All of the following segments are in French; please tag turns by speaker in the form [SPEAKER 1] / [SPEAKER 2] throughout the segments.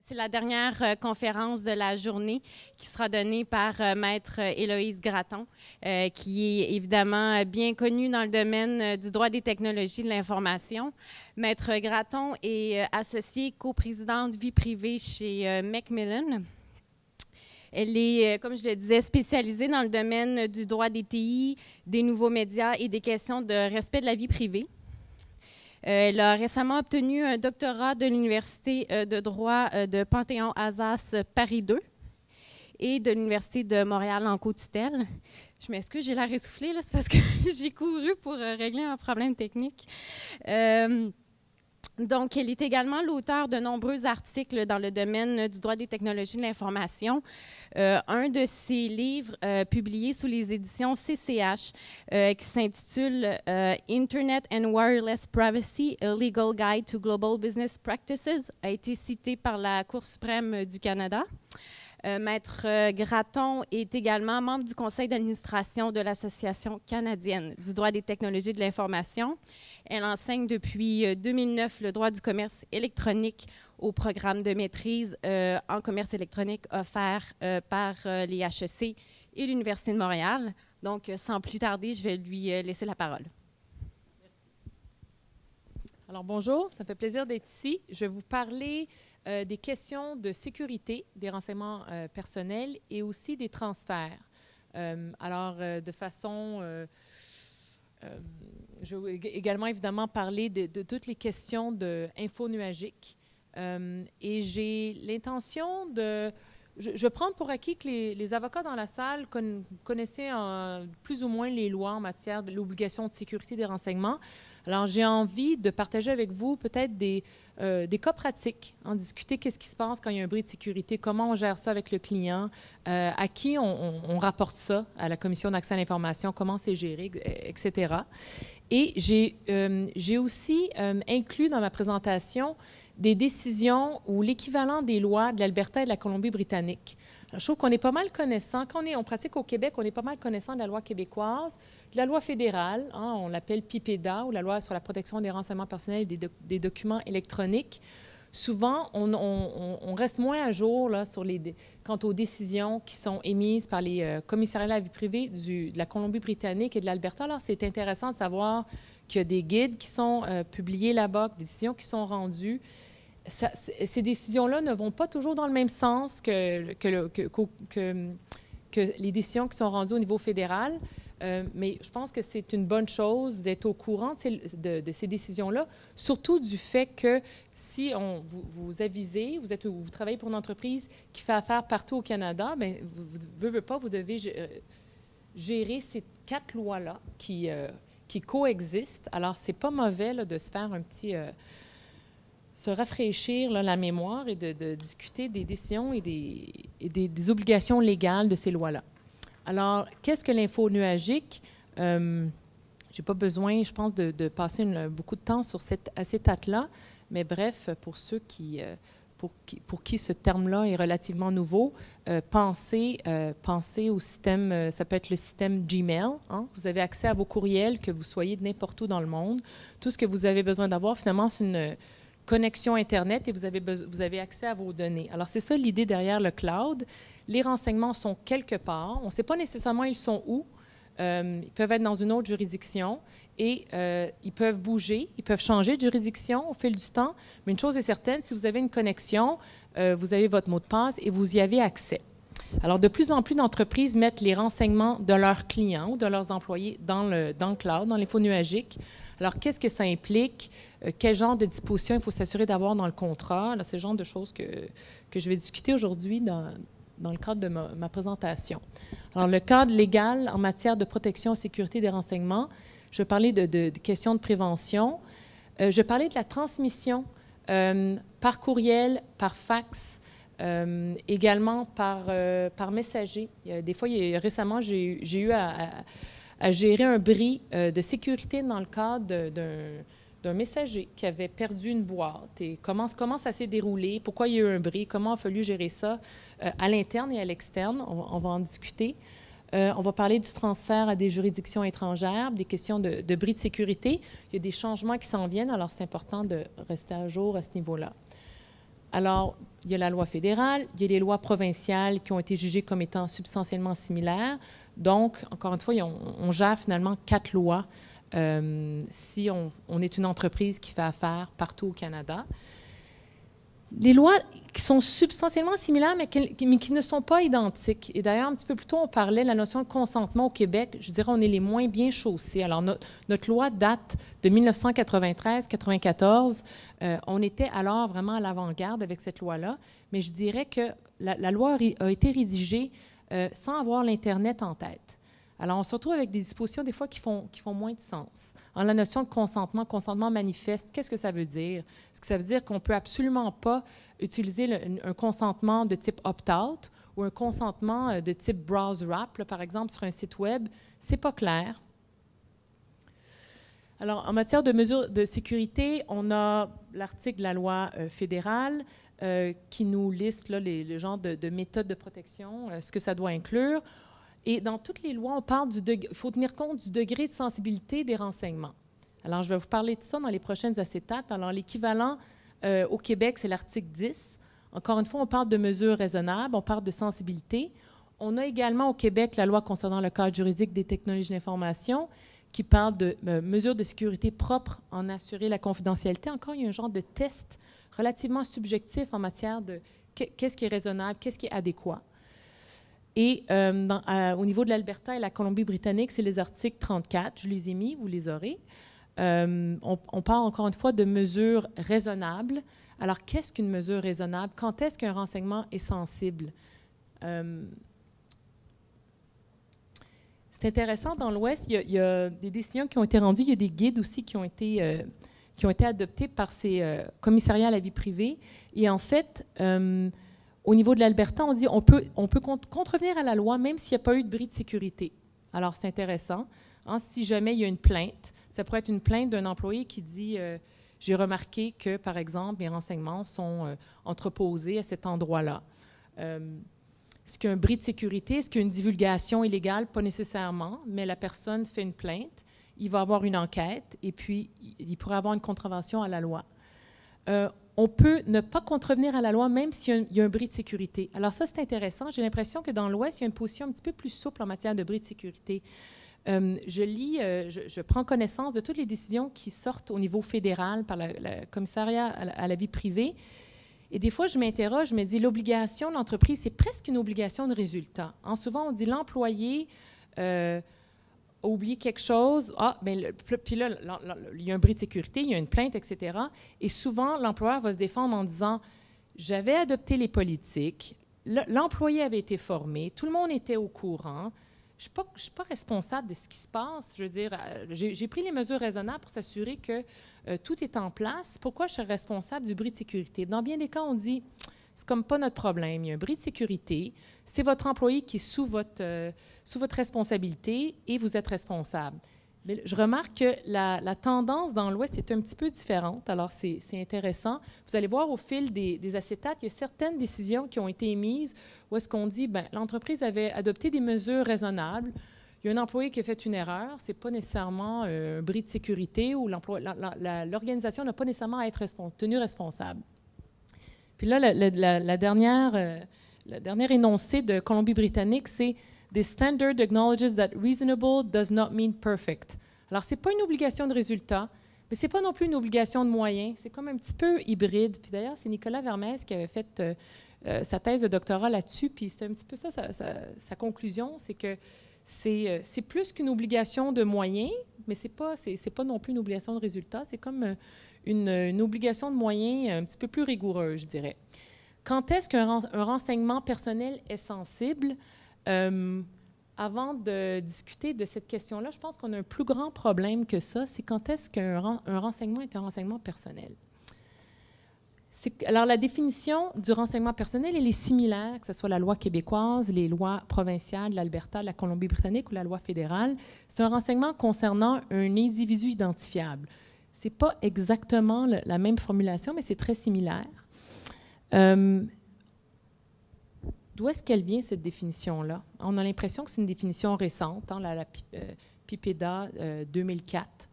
[SPEAKER 1] C'est la dernière conférence de la journée qui sera donnée par Maître Héloïse Gratton, qui est évidemment bien connue dans le domaine du droit des technologies de l'information. Maître Gratton est associée coprésidente vie privée chez Macmillan. Elle est, comme je le disais, spécialisée dans le domaine du droit des TI, des nouveaux médias et des questions de respect de la vie privée. Elle a récemment obtenu un doctorat de l'Université de droit de Panthéon-Assas Paris 2 et de l'Université de Montréal en co-tutelle. Je m'excuse, j'ai l'air essoufflée, c'est parce que j'ai couru pour régler un problème technique. Donc, elle est également l'auteure de nombreux articles dans le domaine du droit des technologies de l'information. Un de ses livres publiés sous les éditions CCH qui s'intitule Internet and Wireless Privacy, A Legal Guide to Global Business Practices a été cité par la Cour suprême du Canada. Maître Gratton est également membre du conseil d'administration de l'Association canadienne du droit des technologies de l'information. Elle enseigne depuis 2009 le droit du commerce électronique au programme de maîtrise en commerce électronique offert par les HEC et l'Université de Montréal. Donc, sans plus tarder, je vais lui laisser la parole.
[SPEAKER 2] Alors, bonjour, ça fait plaisir d'être ici. Je vais vous parler des questions de sécurité des renseignements personnels et aussi des transferts. De façon... je vais également, évidemment, parler de toutes les questions d'info nuagique. Et j'ai l'intention de... Je prends pour acquis que les avocats dans la salle connaissaient plus ou moins les lois en matière de l'obligation de sécurité des renseignements. Alors, j'ai envie de partager avec vous peut-être des cas pratiques, en discuter qu'est-ce qui se passe quand il y a un bris de sécurité, comment on gère ça avec le client, à qui on rapporte ça, à la Commission d'accès à l'information, comment c'est géré, etc. Et j'ai aussi inclus dans ma présentation des décisions ou l'équivalent des lois de l'Alberta et de la Colombie-Britannique. Je trouve qu'on est pas mal connaissant. Quand on pratique au Québec, on est pas mal connaissant de la loi québécoise, de la loi fédérale, on l'appelle PIPEDA, ou la loi sur la protection des renseignements personnels et des documents électroniques. Souvent, on reste moins à jour là, quant aux décisions qui sont émises par les commissariats à la vie privée de la Colombie-Britannique et de l'Alberta. Alors, c'est intéressant de savoir qu'il y a des guides qui sont publiés là-bas, des décisions qui sont rendues. Ces décisions-là ne vont pas toujours dans le même sens que les décisions qui sont rendues au niveau fédéral, mais je pense que c'est une bonne chose d'être au courant de ces décisions-là, surtout du fait que si vous avisez, vous travaillez pour une entreprise qui fait affaire partout au Canada, bien, vous devez gérer ces 4 lois-là qui coexistent. Alors, c'est pas mauvais là, de se faire un petit... se rafraîchir là, la mémoire et de discuter des décisions et des obligations légales de ces lois-là. Alors, qu'est-ce que l'info nuagique? Je n'ai pas besoin, je pense, de passer beaucoup de temps sur cette acétate-là, mais bref, pour ceux pour qui ce terme-là est relativement nouveau, pensez au système, ça peut être le système Gmail. Hein? Vous avez accès à vos courriels, que vous soyez de n'importe où dans le monde. Tout ce que vous avez besoin d'avoir, finalement, c'est une connexion Internet et vous avez accès à vos données. Alors, c'est ça l'idée derrière le cloud. Les renseignements sont quelque part. On ne sait pas nécessairement ils sont où. Ils peuvent être dans une autre juridiction et ils peuvent bouger, ils peuvent changer de juridiction au fil du temps. Mais une chose est certaine, si vous avez une connexion, vous avez votre mot de passe et vous y avez accès. Alors, de plus en plus d'entreprises mettent les renseignements de leurs clients ou de leurs employés dans le cloud, dans l'info nuagique. Alors, qu'est-ce que ça implique? Quel genre de dispositions il faut s'assurer d'avoir dans le contrat? C'est le genre de choses que je vais discuter aujourd'hui dans le cadre de ma présentation. Alors, le cadre légal en matière de protection et sécurité des renseignements, je vais parler de questions de prévention. Je parlais de la transmission par courriel, par fax, également par messager. Des fois, récemment, j'ai eu à gérer un bris de sécurité dans le cadre d'un messager qui avait perdu une boîte. Et comment ça s'est déroulé, pourquoi il y a eu un bris, comment il a fallu gérer ça à l'interne et à l'externe. On va en discuter. On va parler du transfert à des juridictions étrangères, des questions de bris de sécurité. Il y a des changements qui s'en viennent, alors c'est important de rester à jour à ce niveau-là. Alors, il y a la loi fédérale, il y a les lois provinciales qui ont été jugées comme étant substantiellement similaires. Donc, encore une fois, on gère finalement 4 lois si on est une entreprise qui fait affaire partout au Canada. Les lois qui sont substantiellement similaires, mais qui ne sont pas identiques. Et d'ailleurs, un petit peu plus tôt, on parlait de la notion de consentement au Québec. Je dirais, on est les moins bien chaussés. Alors, notre loi date de 1993-94. On était alors vraiment à l'avant-garde avec cette loi-là. Mais je dirais que la loi a été rédigée sans avoir l'Internet en tête. Alors, on se retrouve avec des dispositions, des fois, qui font moins de sens. En la notion de consentement manifeste, qu'est-ce que ça veut dire? Est-ce que ça veut dire qu'on ne peut absolument pas utiliser un consentement de type opt-out ou un consentement de type browse wrap, là, par exemple, sur un site Web? Ce n'est pas clair. Alors, en matière de mesures de sécurité, on a l'article de la loi fédérale qui nous liste là, le genre de méthodes de protection, ce que ça doit inclure. Et dans toutes les lois, on parle il faut tenir compte du degré de sensibilité des renseignements. Alors, je vais vous parler de ça dans les prochaines acétates. Alors, l'équivalent au Québec, c'est l'article 10. Encore une fois, on parle de mesures raisonnables, on parle de sensibilité. On a également au Québec la loi concernant le cadre juridique des technologies de l'information qui parle de mesures de sécurité propres en assurer la confidentialité. Encore, il y a un genre de test relativement subjectif en matière de qu'est-ce qui est raisonnable, qu'est-ce qui est adéquat. Et au niveau de l'Alberta et la Colombie-Britannique, c'est les articles 34. Je les ai mis, vous les aurez. On parle encore une fois de mesures raisonnables. Alors, qu'est-ce qu'une mesure raisonnable? Quand est-ce qu'un renseignement est sensible? C'est intéressant, dans l'Ouest, il y a des décisions qui ont été rendues. Il y a des guides aussi qui ont été adoptés par ces commissariats à la vie privée. Et en fait, au niveau de l'Alberta, on dit qu'on peut contrevenir à la loi même s'il n'y a pas eu de bris de sécurité. Alors, c'est intéressant. Hein, si jamais il y a une plainte, ça pourrait être une plainte d'un employé qui dit j'ai remarqué que, par exemple, mes renseignements sont entreposés à cet endroit-là. Est-ce qu'il y a un bris de sécurité? Est-ce qu'il y a une divulgation illégale? Pas nécessairement, mais la personne fait une plainte, il va avoir une enquête et puis il pourrait avoir une contravention à la loi. On peut ne pas contrevenir à la loi même s'il y a un bris de sécurité. Alors ça, c'est intéressant. J'ai l'impression que dans l'Ouest, il y a une position un petit peu plus souple en matière de bris de sécurité. Je prends connaissance de toutes les décisions qui sortent au niveau fédéral par le commissariat à la vie privée. Et des fois, je m'interroge, je me dis, l'obligation de l'entreprise, c'est presque une obligation de résultat. Hein, souvent, on dit l'employé a oublié quelque chose, puis là, il y a un bris de sécurité, il y a une plainte, etc. Et souvent, l'employeur va se défendre en disant, j'avais adopté les politiques, l'employé avait été formé, tout le monde était au courant, je ne suis pas responsable de ce qui se passe. Je veux dire, j'ai pris les mesures raisonnables pour s'assurer que tout est en place. Pourquoi je suis responsable du bris de sécurité? Dans bien des cas, on dit, c'est comme pas notre problème. Il y a un bris de sécurité. C'est votre employé qui est sous votre responsabilité et vous êtes responsable. Mais je remarque que la tendance dans l'Ouest est un petit peu différente. Alors, c'est intéressant. Vous allez voir au fil des acétates, il y a certaines décisions qui ont été émises où est-ce qu'on dit, bien, l'entreprise avait adopté des mesures raisonnables. Il y a un employé qui a fait une erreur. Ce n'est pas nécessairement un bris de sécurité ou l'organisation n'a pas nécessairement à être tenue responsable. Puis là, la dernière énoncé de Colombie-Britannique, c'est « This standard acknowledges that reasonable does not mean perfect ». Alors, ce n'est pas une obligation de résultat, mais ce n'est pas non plus une obligation de moyens. C'est comme un petit peu hybride. Puis d'ailleurs, c'est Nicolas Vermès qui avait fait sa thèse de doctorat là-dessus, puis c'était un petit peu ça, sa conclusion, c'est que c'est plus qu'une obligation de moyens, mais c'est pas non plus une obligation de résultat, c'est comme une obligation de moyens un petit peu plus rigoureuse, je dirais. Quand est-ce qu'un renseignement personnel est sensible? avant de discuter de cette question-là, je pense qu'on a un plus grand problème que ça, c'est quand est-ce qu'un renseignement est un renseignement personnel. Alors, la définition du renseignement personnel, elle est similaire, que ce soit la loi québécoise, les lois provinciales de l'Alberta, de la Colombie-Britannique ou la loi fédérale. C'est un renseignement concernant un individu identifiable. Ce n'est pas exactement la même formulation, mais c'est très similaire. D'où est-ce qu'elle vient, cette définition-là? On a l'impression que c'est une définition récente, hein, la PIPEDA 2004,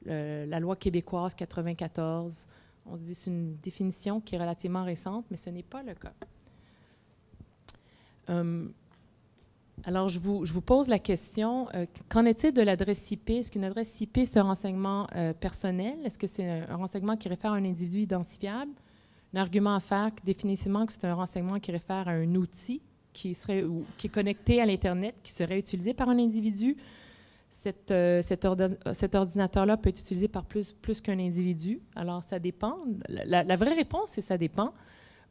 [SPEAKER 2] la loi québécoise 94. On se dit que c'est une définition qui est relativement récente, mais ce n'est pas le cas. Alors, je vous pose la question, qu'en est-il de l'adresse IP? Est-ce qu'une adresse IP, c'est un renseignement personnel? Est-ce que c'est un renseignement qui réfère à un individu identifiable? Un argument à faire définitivement que c'est un renseignement qui réfère à un outil qui est connecté à l'Internet, qui serait utilisé par un individu. Cet ordinateur-là peut être utilisé par plus qu'un individu. Alors, ça dépend. La vraie réponse, c'est ça dépend.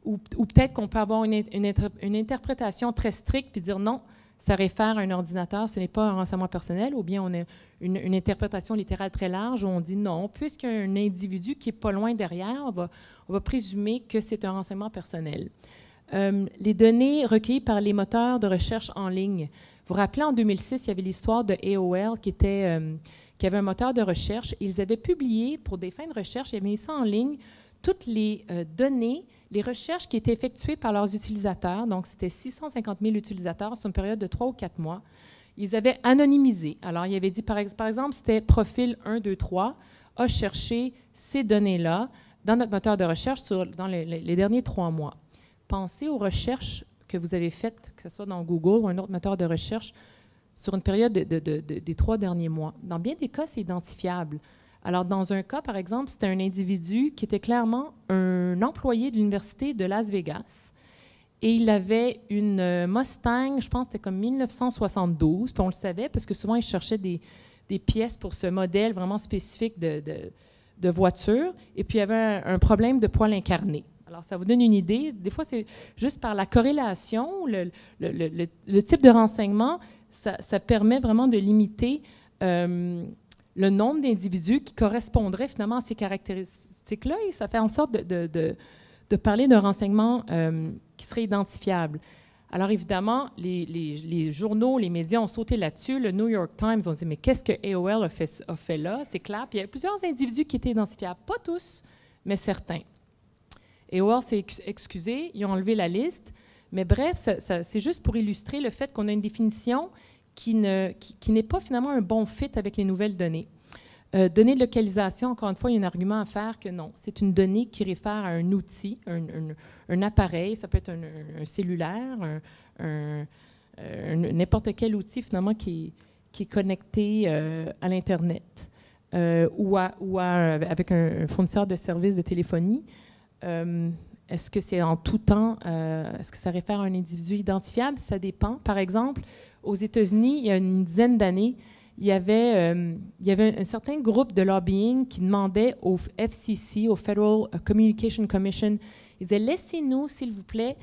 [SPEAKER 2] Ou peut-être qu'on peut avoir une interprétation très stricte puis dire non, ça réfère à un ordinateur, ce n'est pas un renseignement personnel, ou bien on a une interprétation littérale très large où on dit non, puisqu'il y a un individu qui n'est pas loin derrière, on va présumer que c'est un renseignement personnel. Les données recueillies par les moteurs de recherche en ligne. Vous vous rappelez, en 2006, il y avait l'histoire de AOL qui avait un moteur de recherche. Ils avaient publié, pour des fins de recherche, ils avaient mis ça en ligne, toutes les données, les recherches qui étaient effectuées par leurs utilisateurs. Donc, c'était 650 000 utilisateurs sur une période de 3 ou 4 mois. Ils avaient anonymisé. Alors, ils avaient dit, par exemple, c'était profil 1, 2, 3, a cherché ces données-là dans notre moteur de recherche dans les derniers 3 mois. Pensez aux recherches que vous avez faites, que ce soit dans Google ou un autre moteur de recherche, sur une période des 3 derniers mois. Dans bien des cas, c'est identifiable. Alors, dans un cas, par exemple, c'était un individu qui était clairement un employé de l'Université de Las Vegas et il avait une Mustang, je pense que c'était comme 1972, puis on le savait parce que souvent, il cherchait des pièces pour ce modèle vraiment spécifique de voiture, et puis il y avait un problème de poil incarné. Alors, ça vous donne une idée. Des fois, c'est juste par la corrélation, le type de renseignement, ça permet vraiment de limiter le nombre d'individus qui correspondraient finalement à ces caractéristiques-là, et ça fait en sorte de parler d'un renseignement qui serait identifiable. Alors évidemment, les journaux, les médias ont sauté là-dessus. Le New York Times ont dit « Mais qu'est-ce que AOL a fait là? » C'est clair. Puis il y a plusieurs individus qui étaient identifiables. Pas tous, mais certains. AOL s'est excusé, ils ont enlevé la liste. Mais bref, c'est juste pour illustrer le fait qu'on a une définition qui n'est pas finalement un bon fit avec les nouvelles données. Données de localisation, encore une fois, il y a un argument à faire que non. C'est une donnée qui réfère à un outil, un appareil, ça peut être un cellulaire, n'importe quel outil finalement qui est connecté à l'Internet ou avec un fournisseur de services de téléphonie. Est-ce que c'est en tout temps? Est-ce que ça réfère à un individu identifiable? Ça dépend. Par exemple, aux États-Unis, il y a une dizaine d'années, il y avait un certain groupe de lobbying qui demandait au FCC, au Federal Communication Commission, ils disaient « Laissez-nous, s'il vous plaît,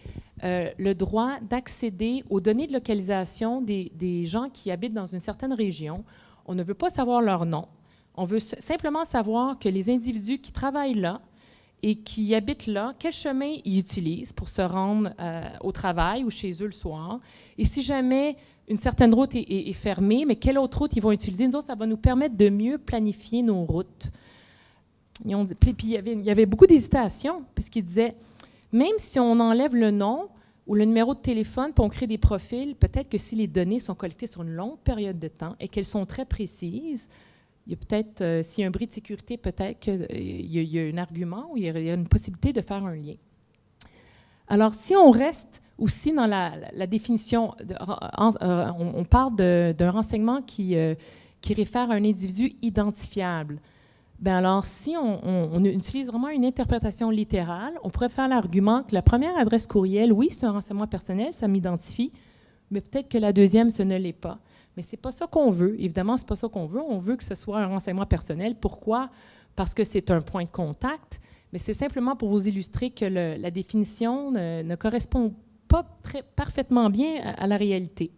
[SPEAKER 2] le droit d'accéder aux données de localisation des gens qui habitent dans une certaine région. On ne veut pas savoir leur nom. On veut simplement savoir que les individus qui travaillent là et qui habitent là, quel chemin ils utilisent pour se rendre au travail ou chez eux le soir. Et si jamais une certaine route est fermée, mais quelle autre route ils vont utiliser? Nous autres, ça va nous permettre de mieux planifier nos routes. » Puis il y avait beaucoup d'hésitation, parce qu'ils disaient, même si on enlève le nom ou le numéro de téléphone, puis on crée des profils, peut-être que si les données sont collectées sur une longue période de temps et qu'elles sont très précises, il y a peut-être, s'il y a un bris de sécurité, peut-être qu'il y a un argument ou il y a une possibilité de faire un lien. Alors, si on reste aussi dans la définition, on parle d'un renseignement qui réfère à un individu identifiable. Bien alors, si on utilise vraiment une interprétation littérale, on pourrait faire l'argument que la première adresse courriel, oui, c'est un renseignement personnel, ça m'identifie, mais peut-être que la deuxième, ce ne l'est pas. Mais ce n'est pas ça qu'on veut. Évidemment, ce n'est pas ça qu'on veut. On veut que ce soit un renseignement personnel. Pourquoi? Parce que c'est un point de contact, mais c'est simplement pour vous illustrer que la définition ne correspond pas parfaitement bien à la réalité.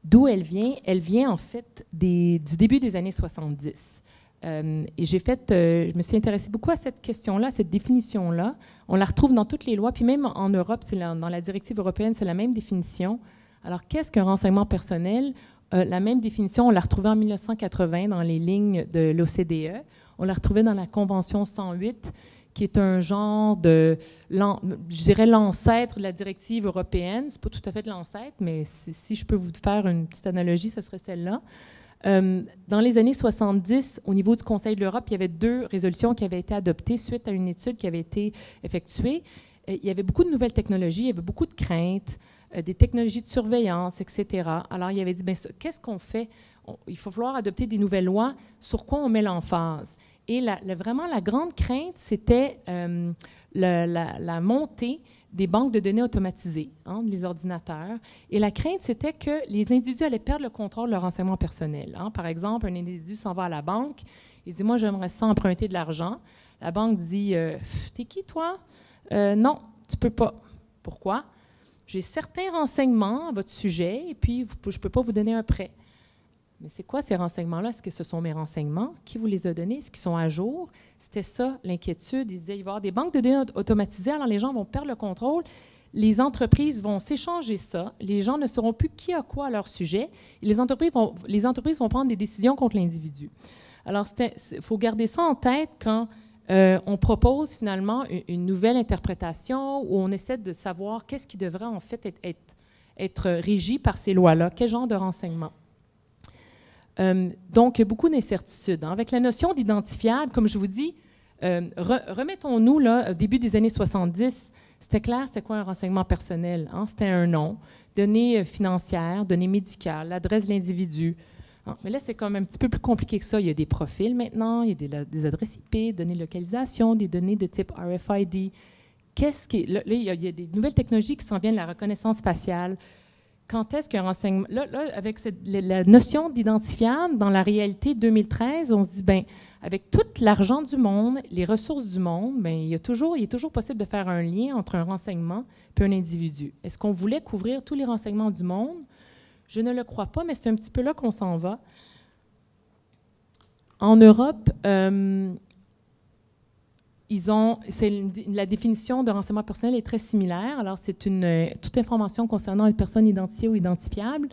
[SPEAKER 2] D'où elle vient? Elle vient en fait du début des années 70. Et je me suis intéressée beaucoup à cette question-là, cette définition-là. On la retrouve dans toutes les lois, puis même en Europe, dans la directive européenne, c'est la même définition. Alors, qu'est-ce qu'un renseignement personnel? La même définition, on l'a retrouvée en 1980 dans les lignes de l'OCDE. On l'a retrouvée dans la Convention 108, qui est un genre de, je dirais, l'ancêtre de la directive européenne. Ce n'est pas tout à fait l'ancêtre, mais si je peux vous faire une petite analogie, ce serait celle-là. Dans les années 70, au niveau du Conseil de l'Europe, il y avait 2 résolutions qui avaient été adoptées suite à une étude qui avait été effectuée. Il y avait beaucoup de nouvelles technologies, il y avait beaucoup de craintes, des technologies de surveillance, etc. Alors, il avait dit, bien, qu'est-ce qu'on fait? Il faut falloir adopter des nouvelles lois. Sur quoi on met l'emphase? Et vraiment, la grande crainte, c'était la montée des banques de données automatisées, les ordinateurs. Et la crainte, c'était que les individus allaient perdre le contrôle de leur renseignement personnel. Par exemple, un individu s'en va à la banque, il dit « Moi, j'aimerais ça emprunter de l'argent. » La banque dit « T'es qui, toi? Non, tu peux pas. Pourquoi? J'ai certains renseignements à votre sujet et puis je ne peux pas vous donner un prêt. » Mais c'est quoi ces renseignements-là? Est-ce que ce sont mes renseignements? Qui vous les a donnés? Est-ce qu'ils sont à jour? C'était ça, l'inquiétude. Ils disaient, il va y avoir des banques de données automatisées, alors les gens vont perdre le contrôle. Les entreprises vont s'échanger ça. Les gens ne sauront plus qui a quoi à leur sujet. Et les entreprises vont prendre des décisions contre l'individu. Alors, il faut garder ça en tête quand on propose finalement une nouvelle interprétation où on essaie de savoir qu'est-ce qui devrait en fait être régi par ces lois-là. Quel genre de renseignements? Donc, beaucoup d'incertitudes. Avec la notion d'identifiable, comme je vous dis, remettons-nous là, au début des années 70, c'était clair, c'était quoi un renseignement personnel? C'était un nom, données financières, données médicales, l'adresse de l'individu. Mais là, c'est quand même un petit peu plus compliqué que ça. Il y a des profils maintenant, il y a des adresses IP, données de localisation, des données de type RFID. Là, il y a des nouvelles technologies qui s'en viennent, la reconnaissance faciale. Quand est-ce qu'un renseignement... Là, avec la notion d'identifiable, dans la réalité 2013, on se dit, bien, avec tout l'argent du monde, les ressources du monde, bien, il est toujours possible de faire un lien entre un renseignement et un individu. Est-ce qu'on voulait couvrir tous les renseignements du monde? Je ne le crois pas, mais c'est un petit peu là qu'on s'en va. En Europe, la définition de renseignement personnel est très similaire. Alors, c'est toute information concernant une personne identifiée ou identifiable.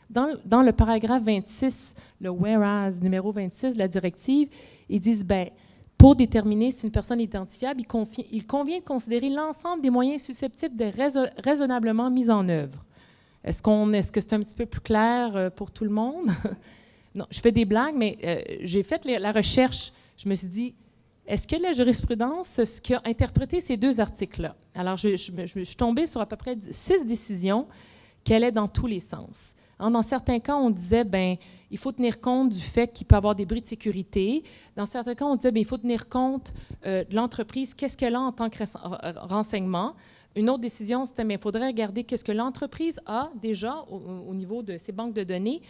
[SPEAKER 2] Dans le paragraphe 26, le whereas numéro 26 de la directive, ils disent, bien, pour déterminer si une personne est identifiable, il convient de considérer l'ensemble des moyens susceptibles d'être raisonnablement mis en œuvre. Est-ce que c'est un petit peu plus clair pour tout le monde? Non, je fais des blagues, mais j'ai fait la recherche. Je me suis dit, est-ce que la jurisprudence, ce qui a interprété ces 2 articles-là? Alors, je suis tombée sur à peu près 6 décisions qui allaient dans tous les sens. Dans certains cas, on disait, bien, il faut tenir compte du fait qu'il peut y avoir des bris de sécurité. Dans certains cas, on disait, bien, il faut tenir compte de l'entreprise, qu'est-ce qu'elle a en tant que renseignement. Une autre décision, c'était, bien, il faudrait regarder qu'est-ce que l'entreprise a déjà au niveau de ses banques de données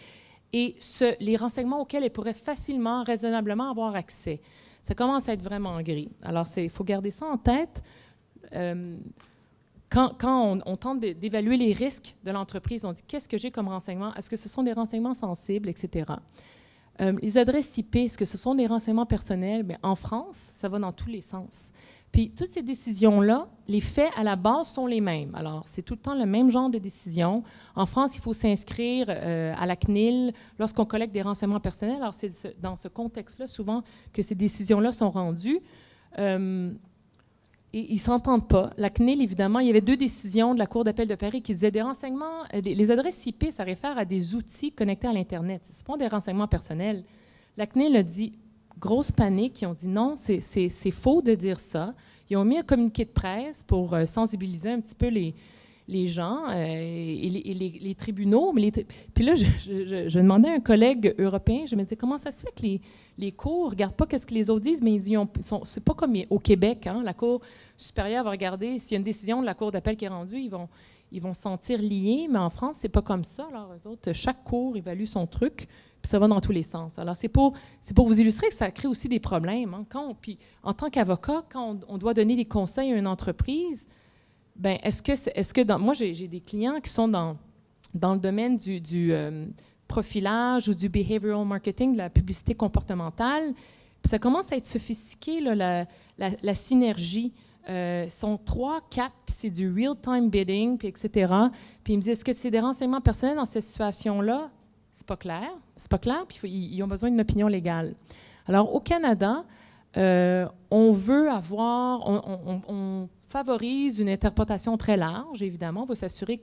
[SPEAKER 2] et les renseignements auxquels elle pourrait facilement, raisonnablement avoir accès. Ça commence à être vraiment gris. Alors, il faut garder ça en tête. Quand on tente d'évaluer les risques de l'entreprise, on dit qu'est-ce que j'ai comme renseignements? Est-ce que ce sont des renseignements sensibles, etc. Les adresses IP, est-ce que ce sont des renseignements personnels? Bien, en France, ça va dans tous les sens. Puis, toutes ces décisions-là, les faits à la base sont les mêmes. Alors, c'est tout le temps le même genre de décision. En France, il faut s'inscrire à la CNIL lorsqu'on collecte des renseignements personnels. Alors, c'est dans ce contexte-là, souvent, que ces décisions-là sont rendues. Et ils ne s'entendent pas. La CNIL, évidemment, il y avait 2 décisions de la Cour d'appel de Paris qui disaient des renseignements, les adresses IP, ça réfère à des outils connectés à l'Internet. Ce ne sont pas des renseignements personnels. La CNIL a dit, grosse panique, ils ont dit non, c'est faux de dire ça. Ils ont mis un communiqué de presse pour sensibiliser un petit peu les gens et les tribunaux. Puis là, je demandais à un collègue européen, je me disais, comment ça se fait que les cours ne regardent pas ce que les autres disent, mais c'est pas comme au Québec, la Cour supérieure va regarder, s'il y a une décision de la Cour d'appel qui est rendue, ils vont se sentir liés, mais en France, c'est pas comme ça. Alors, eux autres, chaque cour évalue son truc, puis ça va dans tous les sens. Alors, c'est pour vous illustrer que ça crée aussi des problèmes. Puis, en tant qu'avocat, quand on doit donner des conseils à une entreprise, bien, moi, j'ai des clients qui sont dans dans le domaine du profilage ou du behavioral marketing, de la publicité comportementale. Puis ça commence à être sophistiqué, là, la synergie. Sont 3, 4, puis c'est du real-time bidding, puis etc. Puis ils me disent, est-ce que c'est des renseignements personnels dans cette situation-là? C'est pas clair. C'est pas clair, puis ils ont besoin d'une opinion légale. Alors, au Canada, on veut avoir, on favorise une interprétation très large, évidemment. On va s'assurer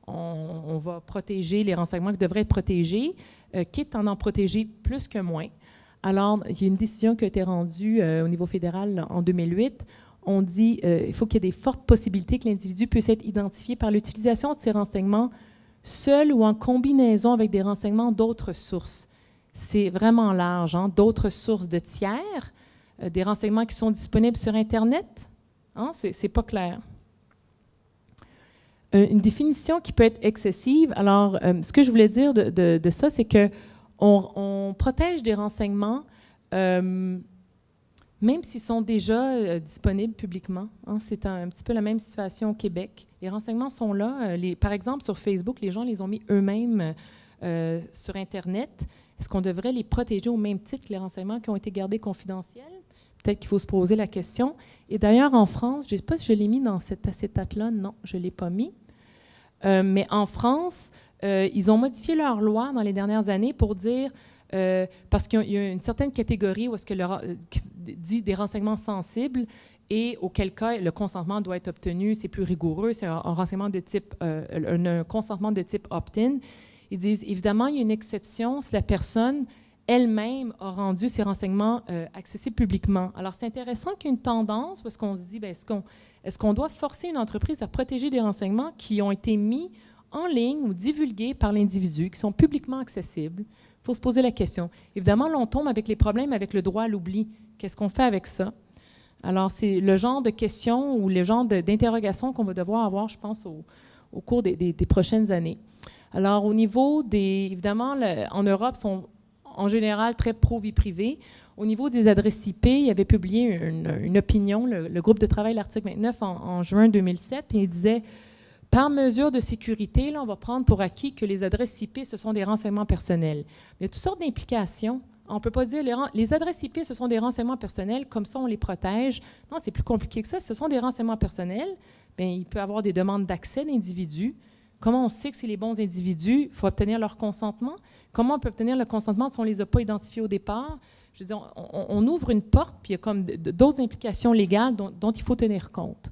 [SPEAKER 2] qu'on va protéger les renseignements qui devraient être protégés, quitte à en protéger plus que moins. Alors, il y a une décision qui a été rendue au niveau fédéral en 2008. On dit qu'il faut qu'il y ait des fortes possibilités que l'individu puisse être identifié par l'utilisation de ces renseignements seul ou en combinaison avec des renseignements d'autres sources. C'est vraiment large, hein? D'autres sources de tiers, des renseignements qui sont disponibles sur Internet. Hein? C'est pas clair. Une définition qui peut être excessive. Alors, ce que je voulais dire de ça, c'est qu'on protège des renseignements même s'ils sont déjà disponibles publiquement. Hein, c'est un petit peu la même situation au Québec. Les renseignements sont là. Par exemple, sur Facebook, les gens les ont mis eux-mêmes sur Internet. Est-ce qu'on devrait les protéger au même titre que les renseignements qui ont été gardés confidentiels? Peut-être qu'il faut se poser la question. Et d'ailleurs, en France, je ne sais pas si je l'ai mis dans cet acétate-là. Non, je ne l'ai pas mis. Mais en France, ils ont modifié leur loi dans les dernières années pour dire... parce qu'il y a une certaine catégorie où est-ce que qui dit des renseignements sensibles et auquel cas le consentement doit être obtenu, c'est plus rigoureux, c'est un renseignement de type, un consentement de type opt-in. Ils disent, évidemment, il y a une exception si la personne elle-même a rendu ces renseignements accessibles publiquement. Alors, c'est intéressant qu'il y ait une tendance où est-ce qu'on se dit, bien, est-ce qu'on doit forcer une entreprise à protéger des renseignements qui ont été mis en ligne ou divulgués par l'individu, qui sont publiquement accessibles? Il faut se poser la question. Évidemment, là, on tombe avec les problèmes avec le droit à l'oubli. Qu'est-ce qu'on fait avec ça? Alors, c'est le genre de questions ou le genre d'interrogations qu'on va devoir avoir, je pense, au cours des prochaines années. Alors, au niveau des... Évidemment, en Europe, sont en général très pro-vie privée. Au niveau des adresses IP, il avait publié une opinion, le groupe de travail, l'article 29, en juin 2007, et il disait... Par mesure de sécurité, là, on va prendre pour acquis que les adresses IP, ce sont des renseignements personnels. Il y a toutes sortes d'implications. On ne peut pas dire les adresses IP, ce sont des renseignements personnels, comme ça, on les protège. Non, c'est plus compliqué que ça. Ce sont des renseignements personnels. Bien, il peut y avoir des demandes d'accès d'individus. Comment on sait que c'est les bons individus? Il faut obtenir leur consentement. Comment on peut obtenir le consentement si on ne les a pas identifiés au départ? Je veux dire, on ouvre une porte, puis il y a comme d'autres implications légales dont il faut tenir compte.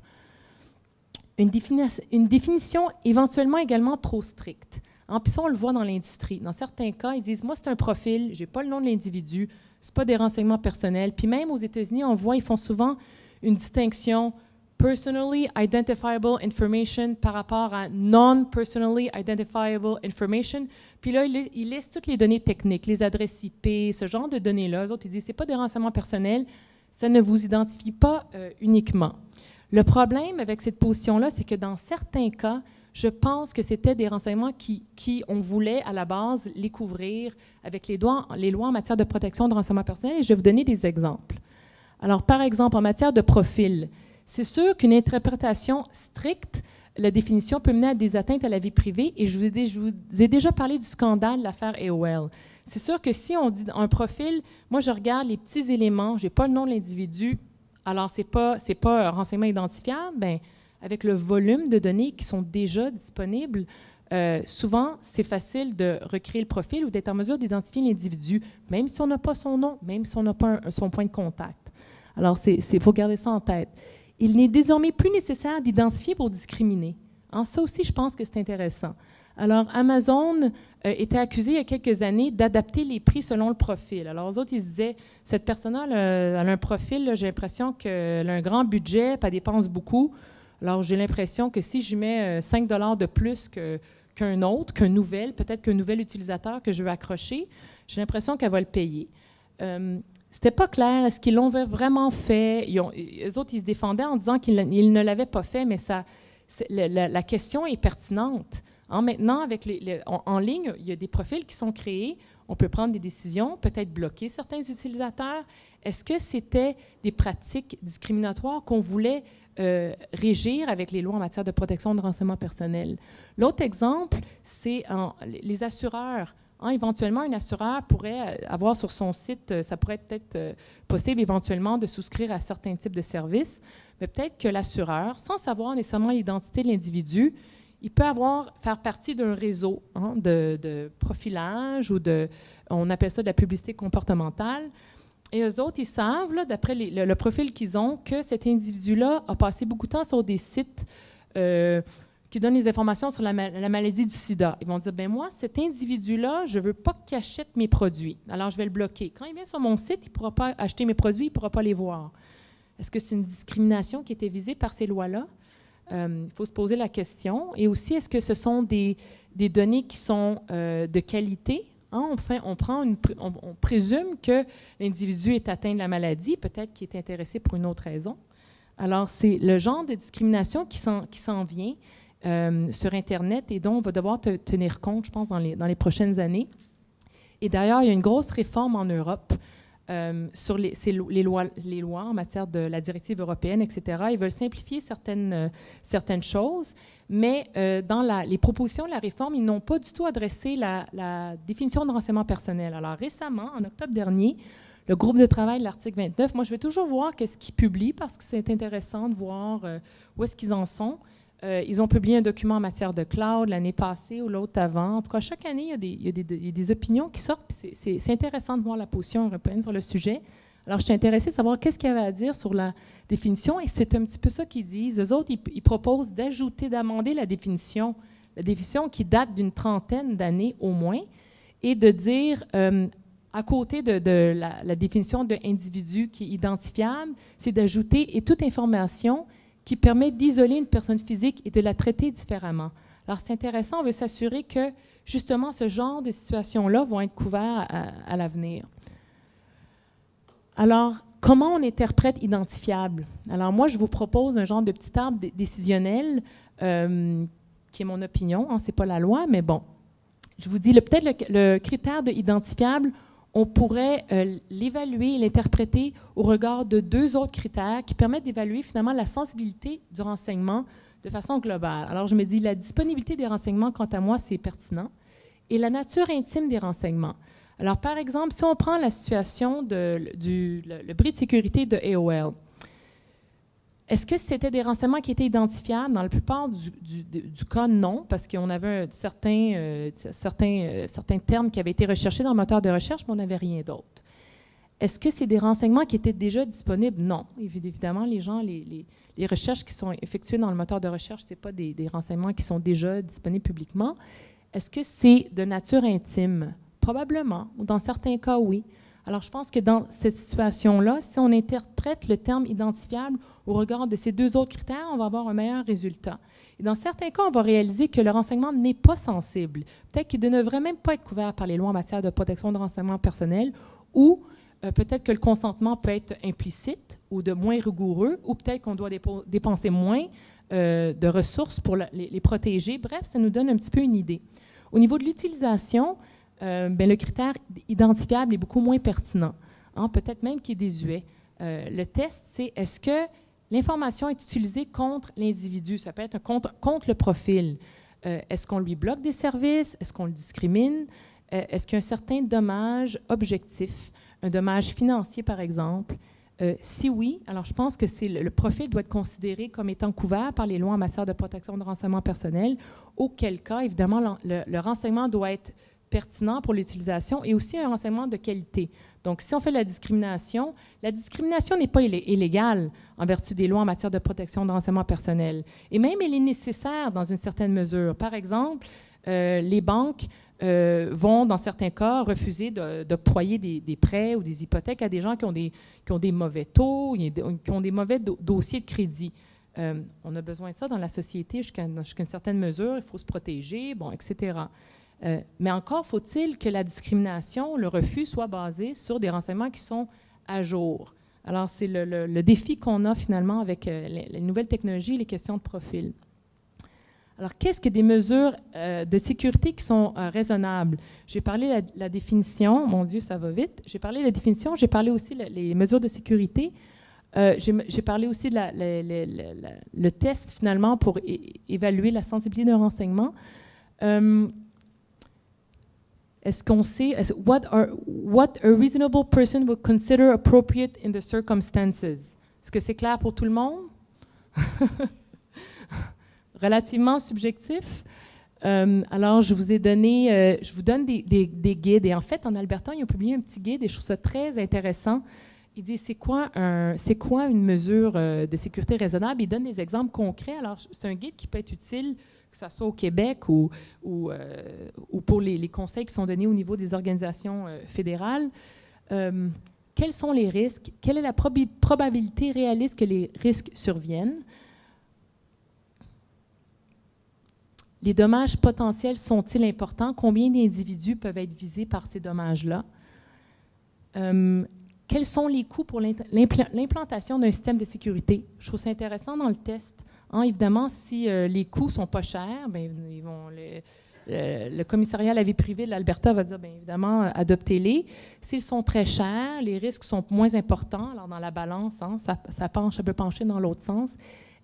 [SPEAKER 2] Une définition éventuellement également trop stricte. Hein, puis ça, on le voit dans l'industrie. Dans certains cas, ils disent, moi, c'est un profil, je n'ai pas le nom de l'individu, ce n'est pas des renseignements personnels. Puis même aux États-Unis, on voit, ils font souvent une distinction personally identifiable information par rapport à non-personally identifiable information. Puis là, ils listent toutes les données techniques, les adresses IP, ce genre de données-là. Eux autres, ils disent, ce n'est pas des renseignements personnels, ça ne vous identifie pas uniquement. Le problème avec cette position-là, c'est que dans certains cas, je pense que c'était des renseignements on voulait à la base les couvrir avec les lois en matière de protection de renseignements personnels. Et je vais vous donner des exemples. Alors, par exemple, en matière de profil, c'est sûr qu'une interprétation stricte, la définition peut mener à des atteintes à la vie privée. Et je vous ai déjà parlé du scandale de l'affaire AOL. C'est sûr que si on dit un profil, moi, je regarde les petits éléments, je n'ai pas le nom de l'individu, alors, ce n'est pas un renseignement identifiable. Bien, avec le volume de données qui sont déjà disponibles, souvent, c'est facile de recréer le profil ou d'être en mesure d'identifier l'individu, même si on n'a pas son nom, même si on n'a pas son point de contact. Alors, il faut garder ça en tête. Il n'est désormais plus nécessaire d'identifier pour discriminer. Hein, ça aussi, je pense que c'est intéressant. Alors, Amazon était accusé il y a quelques années d'adapter les prix selon le profil. Alors, eux autres, ils se disaient, cette personne-là, elle a un profil, j'ai l'impression qu'elle a un grand budget, puis elle dépense beaucoup. Alors, j'ai l'impression que si je mets 5 $ de plus qu'un autre, peut-être qu'un nouvel utilisateur que je veux accrocher, j'ai l'impression qu'elle va le payer. C'était pas clair. Est-ce qu'ils l'ont vraiment fait? Eux autres, ils se défendaient en disant qu'ils ne l'avaient pas fait, mais la question est pertinente. Hein, maintenant, en ligne, il y a des profils qui sont créés. on peut prendre des décisions, peut-être bloquer certains utilisateurs. Est-ce que c'était des pratiques discriminatoires qu'on voulait régir avec les lois en matière de protection de renseignements personnels? L'autre exemple, c'est les assureurs. Éventuellement, un assureur pourrait avoir sur son site, ça pourrait peut-être possible éventuellement de souscrire à certains types de services, mais peut-être que l'assureur, sans savoir nécessairement l'identité de l'individu, il peut faire partie d'un réseau de profilage ou on appelle ça de la publicité comportementale. Et eux autres, ils savent, d'après le profil qu'ils ont, que cet individu-là a passé beaucoup de temps sur des sites qui donnent les informations sur la maladie du sida. Ils vont dire, ben moi, cet individu-là, je ne veux pas qu'il achète mes produits. Alors, je vais le bloquer. Quand il vient sur mon site, il ne pourra pas acheter mes produits, il ne pourra pas les voir. Est-ce que c'est une discrimination qui était visée par ces lois-là? Il faut se poser la question. Et aussi, est-ce que ce sont des données qui sont de qualité? On présume que l'individu est atteint de la maladie, peut-être qu'il est intéressé pour une autre raison. Alors, c'est le genre de discrimination qui s'en vient sur Internet et dont on va devoir tenir compte, je pense, dans les prochaines années. Et d'ailleurs, il y a une grosse réforme en Europe sur les lois en matière de la directive européenne, etc. Ils veulent simplifier certaines choses, mais dans les propositions de la réforme, ils n'ont pas du tout adressé la définition de renseignement personnel. Alors récemment, en octobre dernier, le groupe de travail de l'article 29, moi je vais toujours voir qu'est-ce qu'ils publient parce que c'est intéressant de voir où est-ce qu'ils en sont. Ils ont publié un document en matière de cloud l'année passée ou l'autre avant. En tout cas, chaque année, il y a des opinions qui sortent. C'est intéressant de voir la position européenne sur le sujet. Alors, je suis intéressée de savoir qu'est-ce qu'il y avait à dire sur la définition. Et c'est un petit peu ça qu'ils disent. Eux autres, ils proposent d'amender la définition qui date d'une trentaine d'années au moins, et de dire, à côté de la définition d'individu qui est identifiable, c'est d'ajouter « et toute information » qui permet d'isoler une personne physique et de la traiter différemment. Alors, c'est intéressant, on veut s'assurer que, justement, ce genre de situations-là vont être couverts à l'avenir. Alors, comment on interprète identifiable? Alors, moi, je vous propose un genre de petit arbre décisionnel, qui est mon opinion, ce n'est pas la loi, mais bon. Je vous dis, peut-être le critère de identifiable, on pourrait l'évaluer et l'interpréter au regard de deux autres critères qui permettent d'évaluer finalement la sensibilité du renseignement de façon globale. Alors, je me dis, la disponibilité des renseignements, quant à moi, c'est pertinent, et la nature intime des renseignements. Alors, par exemple, si on prend la situation le bris de sécurité de AOL, est-ce que c'était des renseignements qui étaient identifiables? Dans la plupart du cas, non, parce qu'on avait certains termes qui avaient été recherchés dans le moteur de recherche, mais on n'avait rien d'autre. Est-ce que c'est des renseignements qui étaient déjà disponibles? Non. Évidemment, les recherches qui sont effectuées dans le moteur de recherche, ce n'est pas des renseignements qui sont déjà disponibles publiquement. Est-ce que c'est de nature intime? Probablement. Ou dans certains cas, oui. Alors, je pense que dans cette situation-là, si on interprète le terme identifiable au regard de ces deux autres critères, on va avoir un meilleur résultat. Et dans certains cas, on va réaliser que le renseignement n'est pas sensible. Peut-être qu'il ne devrait même pas être couvert par les lois en matière de protection de renseignement personnel, ou peut-être que le consentement peut être implicite ou de moins rigoureux, ou peut-être qu'on doit dépenser moins de ressources pour les protéger. Bref, ça nous donne un petit peu une idée. Au niveau de l'utilisation, le critère identifiable est beaucoup moins pertinent, peut-être même qu'il est désuet. Le test, c'est est-ce que l'information est utilisée contre l'individu? Ça peut être contre le profil. Est-ce qu'on lui bloque des services? Est-ce qu'on le discrimine? Est-ce qu'il y a un certain dommage objectif, un dommage financier, par exemple? Si oui, alors je pense que le profil doit être considéré comme étant couvert par les lois en matière de protection de renseignement personnel, auquel cas, évidemment, le renseignement doit être pertinent pour l'utilisation et aussi un renseignement de qualité. Donc, si on fait la discrimination n'est pas illégale en vertu des lois en matière de protection de renseignement personnel. Et même, elle est nécessaire dans une certaine mesure. Par exemple, les banques vont, dans certains cas, refuser d'octroyer des prêts ou des hypothèques à des gens qui ont des mauvais taux, qui ont des mauvais dossiers de crédit. On a besoin de ça dans la société jusqu'à une certaine mesure. Il faut se protéger, etc. Mais encore faut-il que la discrimination, le refus, soit basé sur des renseignements qui sont à jour. Alors, c'est le défi qu'on a finalement avec les nouvelles technologies et les questions de profil. Alors, qu'est-ce que des mesures de sécurité qui sont raisonnables? J'ai parlé de la définition, mon Dieu, ça va vite. J'ai parlé de la définition, j'ai parlé aussi les mesures de sécurité. J'ai parlé aussi de le test, finalement, pour évaluer la sensibilité d'un renseignement. Est-ce qu'on sait what a reasonable person would consider appropriate in the circumstances? Est-ce que c'est clair pour tout le monde? Relativement subjectif. Alors, je vous donne des guides. Et en fait, en Alberta, ils ont publié un petit guide et je trouve ça très intéressant. Il dit, c'est quoi une mesure de sécurité raisonnable? Il donne des exemples concrets. Alors, c'est un guide qui peut être utile, que ce soit au Québec ou pour les conseils qui sont donnés au niveau des organisations fédérales. Quels sont les risques? Quelle est la probabilité réaliste que les risques surviennent? Les dommages potentiels sont-ils importants? Combien d'individus peuvent être visés par ces dommages-là? Quels sont les coûts pour l'implantation d'un système de sécurité? Je trouve ça intéressant dans le test. Évidemment, si les coûts ne sont pas chers, bien, le commissariat à la vie privée de l'Alberta va dire, bien évidemment, adoptez-les. S'ils sont très chers, les risques sont moins importants. Alors, dans la balance, ça peut pencher dans l'autre sens.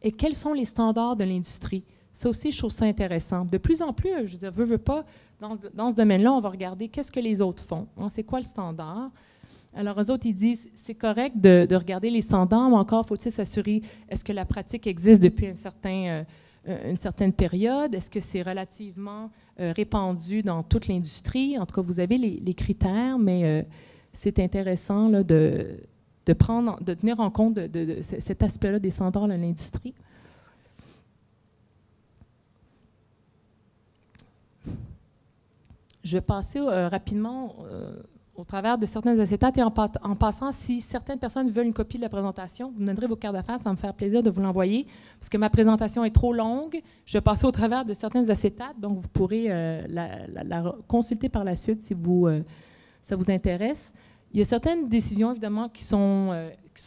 [SPEAKER 2] Et quels sont les standards de l'industrie? Ça aussi, je trouve ça intéressant. De plus en plus, je veux dire, veux pas, dans ce domaine-là, on va regarder qu'est-ce que les autres font. C'est quoi le standard? Alors, eux autres, ils disent, c'est correct de regarder les standards, mais encore faut-il s'assurer, est-ce que la pratique existe depuis une certaine période? Est-ce que c'est relativement répandu dans toute l'industrie? En tout cas, vous avez les critères, mais c'est intéressant là, de tenir en compte de cet aspect-là des standards de l'industrie. Je vais passer rapidement au travers de certains acétates et en passant, si certaines personnes veulent une copie de la présentation, vous me donnerez vos cartes d'affaires, ça va me faire plaisir de vous l'envoyer parce que ma présentation est trop longue. Je vais passer au travers de certains acétates, donc vous pourrez la consulter par la suite si ça vous intéresse. Il y a certaines décisions, évidemment, qui sont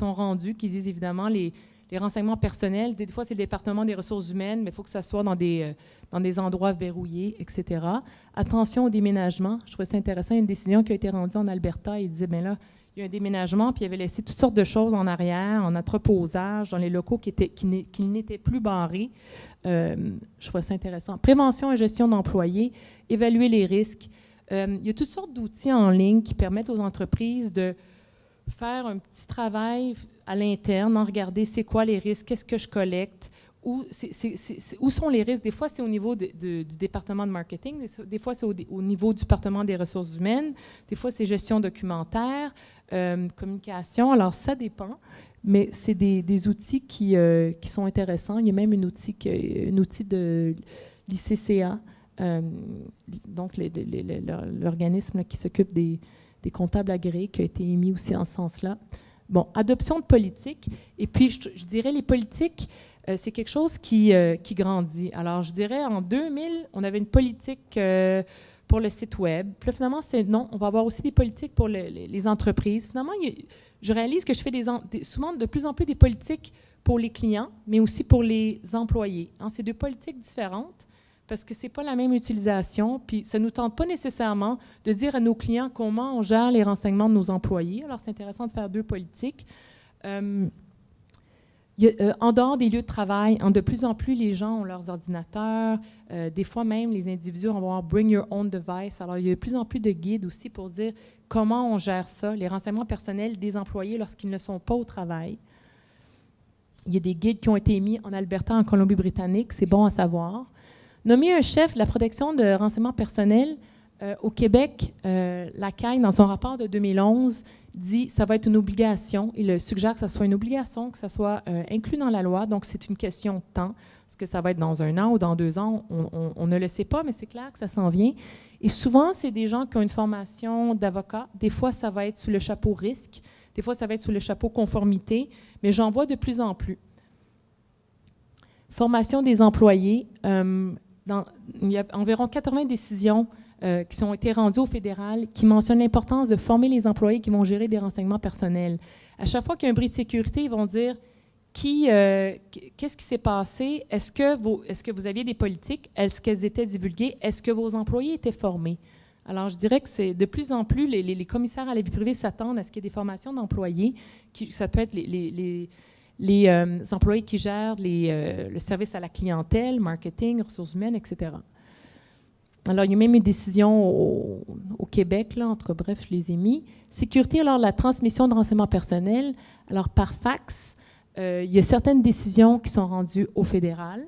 [SPEAKER 2] rendues, qui disent évidemment les renseignements personnels. Des fois, c'est le département des ressources humaines, mais il faut que ça soit dans des endroits verrouillés, etc. Attention au déménagement. Je trouvais ça intéressant. Il y a une décision qui a été rendue en Alberta. Il disait, bien là, il y a un déménagement, puis il avait laissé toutes sortes de choses en arrière, en entreposage, dans les locaux qui n'étaient plus barrés. Je trouvais ça intéressant. Prévention et gestion d'employés, évaluer les risques. Il y a toutes sortes d'outils en ligne qui permettent aux entreprises de faire un petit travail à l'interne, regarder c'est quoi les risques, qu'est-ce que je collecte, où sont les risques. Des fois, c'est au niveau du département de marketing, des fois, c'est au niveau du département des ressources humaines, des fois, c'est gestion documentaire, communication. Alors, ça dépend, mais c'est des outils qui sont intéressants. Il y a même un outil de l'ICCA, donc l'organisme qui s'occupe des comptables agréés, qui a été émis aussi en ce sens-là. Bon, adoption de politique. Et puis, je dirais, les politiques, c'est quelque chose qui grandit. Alors, je dirais, en 2000, on avait une politique pour le site Web. Puis là, finalement, non, on va avoir aussi des politiques pour les entreprises. Finalement, je réalise que je fais souvent de plus en plus des politiques pour les clients, mais aussi pour les employés. C'est deux politiques différentes, parce que ce n'est pas la même utilisation, puis ça ne nous tente pas nécessairement de dire à nos clients comment on gère les renseignements de nos employés. Alors, c'est intéressant de faire deux politiques. En dehors des lieux de travail, de plus en plus, les gens ont leurs ordinateurs. Des fois même, les individus vont avoir « bring your own device ». Alors, il y a de plus en plus de guides aussi pour dire comment on gère ça, les renseignements personnels des employés lorsqu'ils ne sont pas au travail. Il y a des guides qui ont été émis en Alberta, en Colombie-Britannique, c'est bon à savoir. Nommer un chef de la protection de renseignements personnels au Québec, la CAI, dans son rapport de 2011, dit que ça va être une obligation. Il suggère que ça soit une obligation, que ça soit inclus dans la loi. Donc, c'est une question de temps. Est-ce que ça va être dans 1 an ou dans 2 ans? On ne le sait pas, mais c'est clair que ça s'en vient. Et souvent, c'est des gens qui ont une formation d'avocat. Des fois, ça va être sous le chapeau risque. Des fois, ça va être sous le chapeau conformité. Mais j'en vois de plus en plus. Formation des employés. Il y a environ 80 décisions qui ont été rendues au fédéral qui mentionnent l'importance de former les employés qui vont gérer des renseignements personnels. À chaque fois qu'il y a un bris de sécurité, ils vont dire Qu'est-ce qui s'est passé? Est-ce que vous aviez des politiques? Est-ce qu'elles étaient divulguées? Est-ce que vos employés étaient formés? Alors, je dirais que c'est de plus en plus, les commissaires à la vie privée s'attendent à ce qu'il y ait des formations d'employés. Ça peut être les employés qui gèrent le service à la clientèle, marketing, ressources humaines, etc. Alors, il y a même une décision au Québec, là, en tout cas, bref, je les ai mis. Sécurité lors de la transmission de renseignements personnels. Alors, par fax, il y a certaines décisions qui sont rendues au fédéral.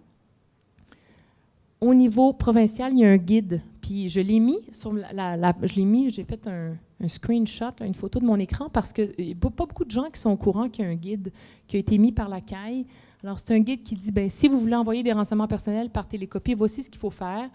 [SPEAKER 2] Au niveau provincial, il y a un guide. Puis je l'ai mis sur j'ai fait un screenshot, là, une photo de mon écran, parce qu'il n'y a pas beaucoup de gens qui sont au courant qu'il y a un guide qui a été mis par la CAI. Alors, c'est un guide qui dit, bien, si vous voulez envoyer des renseignements personnels par télécopie, voici ce qu'il faut faire.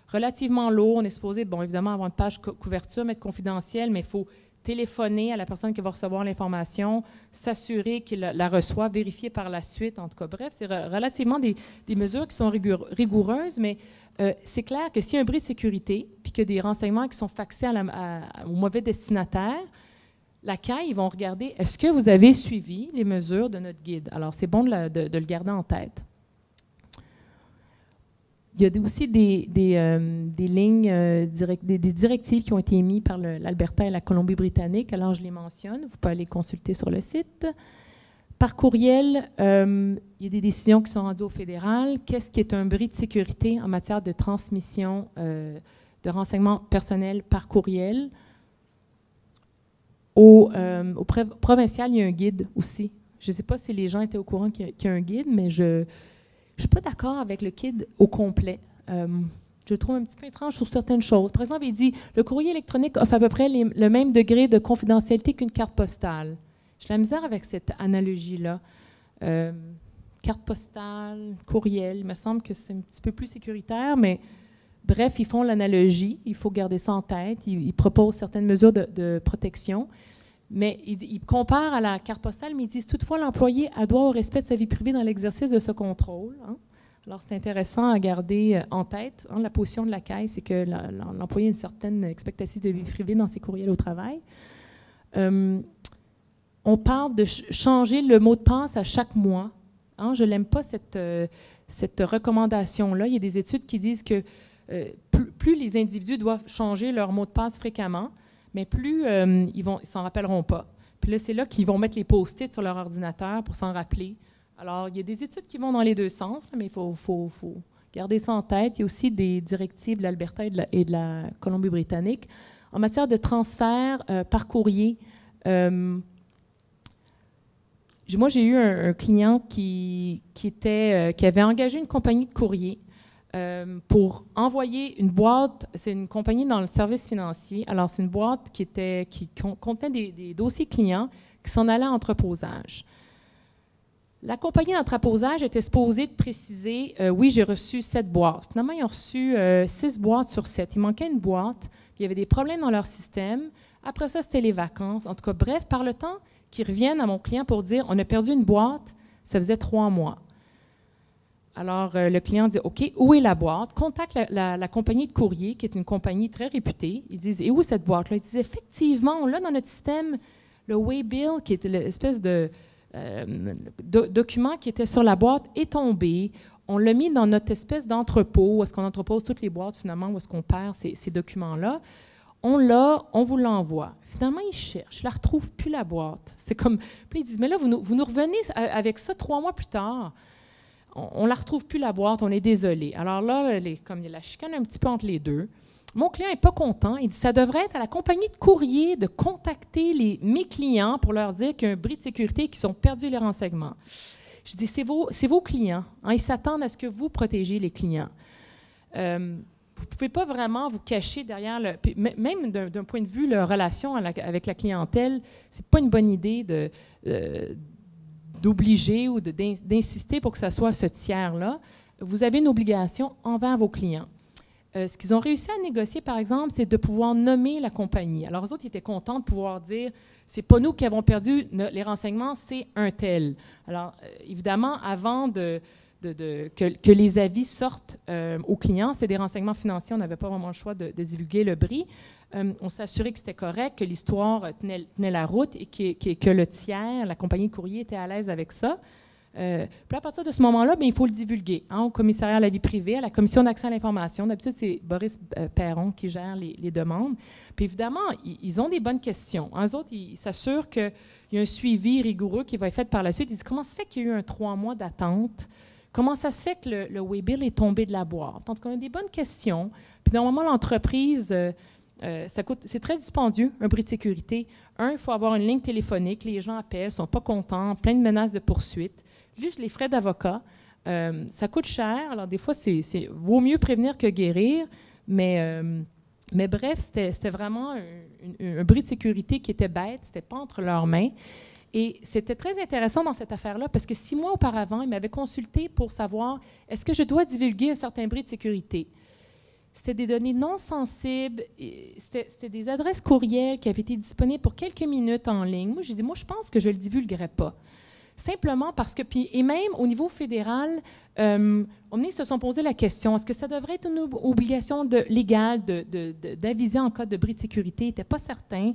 [SPEAKER 2] Relativement lourd, on est supposé, bon, évidemment, avoir une page couverture, mettre confidentielle, mais il faut téléphoner à la personne qui va recevoir l'information, s'assurer qu'il la reçoit, vérifier par la suite, en tout cas. Bref, c'est relativement des mesures qui sont rigoureuses, mais c'est clair que s'il y a un bris de sécurité, puis qu'il y a des renseignements qui sont faxés au mauvais destinataire, la CAI, ils vont regarder, est-ce que vous avez suivi les mesures de notre guide? Alors, c'est bon de le garder en tête. Il y a aussi des lignes, des directives qui ont été émises par l'Alberta et la Colombie-Britannique. Alors, je les mentionne. Vous pouvez aller consulter sur le site. Par courriel, il y a des décisions qui sont rendues au fédéral. Qu'est-ce qui est un bris de sécurité en matière de transmission de renseignements personnels par courriel? Au provincial, il y a un guide aussi. Je ne sais pas si les gens étaient au courant qu'il y a un guide, mais je ne suis pas d'accord avec le guide au complet. Je le trouve un petit peu étrange sur certaines choses. Par exemple, il dit « Le courrier électronique offre à peu près le même degré de confidentialité qu'une carte postale. » J'ai la misère avec cette analogie-là. Carte postale, courriel, il me semble que c'est un petit peu plus sécuritaire, mais bref, ils font l'analogie. Il faut garder ça en tête. Ils proposent certaines mesures de protection. Mais ils comparent à la carte postale, mais ils disent toutefois l'employé a droit au respect de sa vie privée dans l'exercice de ce contrôle. Hein. Alors, c'est intéressant à garder en tête. Hein, la position de la CAI, c'est que l'employé a une certaine expectative de vie privée dans ses courriels au travail. On parle de changer le mot de passe à chaque mois. Hein, je n'aime pas cette recommandation-là. Il y a des études qui disent que plus les individus doivent changer leur mot de passe fréquemment, mais plus ils ne s'en rappelleront pas. Puis là, c'est là qu'ils vont mettre les post-it sur leur ordinateur pour s'en rappeler. Alors, il y a des études qui vont dans les deux sens, mais il faut garder ça en tête. Il y a aussi des directives de l'Alberta et de la Colombie-Britannique. En matière de transfert par courrier, moi, j'ai eu un client qui avait engagé une compagnie de courrier pour envoyer une boîte. C'est une compagnie dans le service financier. Alors, c'est une boîte qui contenait des dossiers clients qui s'en allaient à entreposage. La compagnie d'entreposage était supposée de préciser oui, j'ai reçu 7 boîtes. Finalement, ils ont reçu 6 boîtes sur 7. Il manquait une boîte. Puis il y avait des problèmes dans leur système. Après ça, c'était les vacances. En tout cas, bref, par le temps qu'ils reviennent à mon client pour dire on a perdu une boîte, ça faisait 3 mois. Alors, le client dit OK, où est la boîte? Contacte la compagnie de courrier, qui est une compagnie très réputée. Ils disent et où est cette boîte-là? Ils disent effectivement, on l'a dans notre système, le Waybill, qui est l'espèce de document qui était sur la boîte, est tombé. On l'a mis dans notre espèce d'entrepôt, où est-ce qu'on entrepose toutes les boîtes, finalement, où est-ce qu'on perd ces documents-là. On l'a, on vous l'envoie. Finalement, ils cherchent, je ne la retrouve plus, la boîte. C'est comme, puis ils disent, mais là, vous nous revenez avec ça 3 mois plus tard. On ne la retrouve plus, la boîte, on est désolé. Alors là, comme il y a la chicane un petit peu entre les deux, mon client n'est pas content. Il dit, ça devrait être à la compagnie de courrier de contacter mes clients pour leur dire qu'il y a un bris de sécurité et qu'ils ont perdu les renseignements. Je dis, c'est vos clients. Hein, ils s'attendent à ce que vous protégiez les clients. Vous ne pouvez pas vraiment vous cacher derrière même d'un point de vue, la relation avec la clientèle, ce n'est pas une bonne idée d'obliger ou d'insister pour que ce soit ce tiers-là. Vous avez une obligation envers vos clients. Ce qu'ils ont réussi à négocier, par exemple, c'est de pouvoir nommer la compagnie. Alors, eux autres, ils étaient contents de pouvoir dire « c'est pas nous qui avons perdu les renseignements, c'est un tel ». Alors, évidemment, avant que les avis sortent aux clients, c'était des renseignements financiers, on n'avait pas vraiment le choix de divulguer le bris. On s'assurait que c'était correct, que l'histoire tenait la route et que le tiers, la compagnie de courrier, était à l'aise avec ça. Puis à partir de ce moment-là, bien, il faut le divulguer au commissariat à la vie privée, à la commission d'accès à l'information. D'habitude, c'est Boris Perron qui gère les demandes. Puis évidemment, ils ont des bonnes questions. Eux autres, ils s'assurent qu'il y a un suivi rigoureux qui va être fait par la suite. Ils disent, comment ça fait qu'il y a eu un 3 mois d'attente? Comment ça se fait que le Waybill est tombé de la boîte? Donc, on a des bonnes questions. Puis normalement, l'entreprise... c'est très dispendieux, un bris de sécurité. Il faut avoir une ligne téléphonique, les gens appellent, ne sont pas contents, plein de menaces de poursuite. Juste les frais d'avocat, ça coûte cher. Alors, des fois, vaut mieux prévenir que guérir, mais bref, c'était vraiment un bris de sécurité qui était bête, c'était pas entre leurs mains. Et c'était très intéressant dans cette affaire-là, parce que 6 mois auparavant, ils m'avaient consulté pour savoir, est-ce que je dois divulguer un certain bris de sécurité? C'était des données non sensibles, c'était des adresses courriels qui avaient été disponibles pour quelques minutes en ligne. Moi, j'ai dit, je pense que je ne le divulguerai pas. Simplement parce que, et même au niveau fédéral, ils se sont posé la question, est-ce que ça devrait être une obligation légale d'aviser en cas de bris de sécurité? Ils n'étaient pas certains.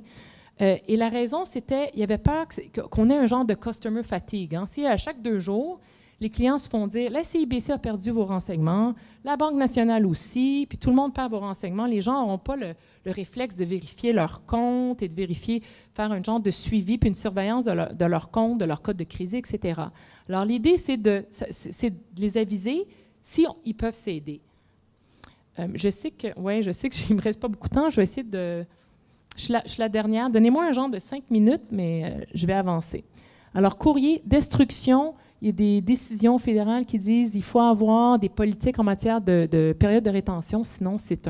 [SPEAKER 2] Et la raison, c'était, il y avait peur qu'on ait un genre de customer fatigue. Si à chaque 2 jours, les clients se font dire, la CIBC a perdu vos renseignements, la Banque nationale aussi, puis tout le monde perd vos renseignements. Les gens n'auront pas le réflexe de vérifier leur compte et de faire un genre de suivi puis une surveillance de leur compte, de leur code de crédit, etc. Alors, l'idée, c'est de les aviser si ils peuvent s'aider. Je sais qu'il ne me reste pas beaucoup de temps. Je vais essayer de... Je suis la dernière. Donnez-moi un genre de 5 minutes, mais je vais avancer. Alors, courrier, destruction... Il y a des décisions fédérales qui disent qu'il faut avoir des politiques en matière de période de rétention, sinon c'est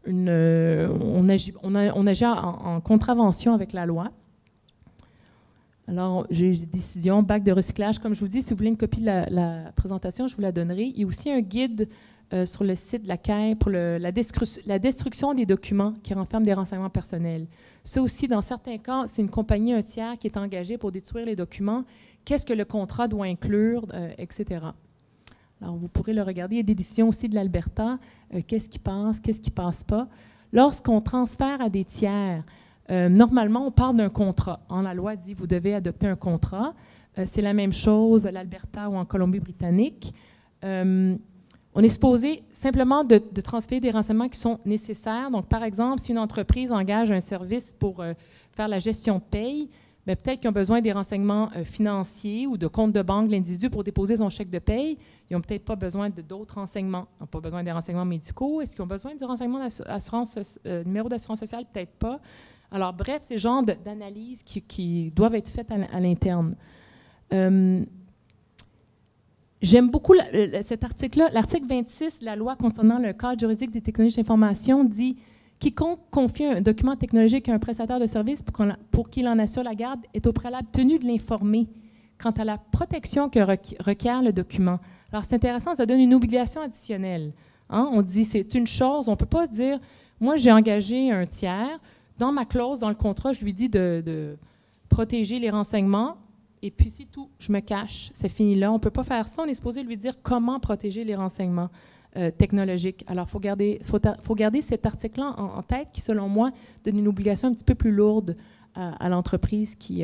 [SPEAKER 2] on agit en contravention avec la loi. Alors, j'ai des décisions, bac de recyclage. Comme je vous dis, si vous voulez une copie de la présentation, je vous la donnerai. Il y a aussi un guide sur le site de la CAI pour la destruction des documents qui renferment des renseignements personnels. Ça aussi, dans certains cas, c'est une compagnie, un tiers qui est engagé pour détruire les documents. Qu'est-ce que le contrat doit inclure, etc. Alors, vous pourrez le regarder. Il y a des décisions aussi de l'Alberta. Qu'est-ce qui passe pas. Lorsqu'on transfère à des tiers, normalement, on parle d'un contrat. La loi dit vous devez adopter un contrat. C'est la même chose à l'Alberta ou en Colombie-Britannique. On est supposé simplement de transférer des renseignements qui sont nécessaires. Donc, par exemple, si une entreprise engage un service pour faire la gestion de paye, bien, peut-être qu'ils ont besoin des renseignements financiers ou de compte de banque de l'individu pour déposer son chèque de paye. Ils n'ont peut-être pas besoin d'autres renseignements. Ils n'ont pas besoin des renseignements médicaux. Est-ce qu'ils ont besoin du renseignement numéro d'assurance sociale? Peut-être pas. Alors, bref, c'est le genre d'analyses qui doivent être faites à l'interne. J'aime beaucoup cet article-là. L'article 26 de la loi concernant le cadre juridique des technologies d'information dit « Quiconque confie un document technologique à un prestataire de service pour qu'il en assure la garde est au préalable tenu de l'informer quant à la protection que requiert le document. » Alors, c'est intéressant, ça donne une obligation additionnelle. On dit, c'est une chose, on ne peut pas dire « Moi, j'ai engagé un tiers. Dans ma clause, dans le contrat, je lui dis de protéger les renseignements. » Et puis, c'est tout, je me cache, c'est fini là. On ne peut pas faire ça. On est supposé lui dire comment protéger les renseignements technologiques. Alors, il faut garder cet article-là en tête qui, selon moi, donne une obligation un petit peu plus lourde à l'entreprise qui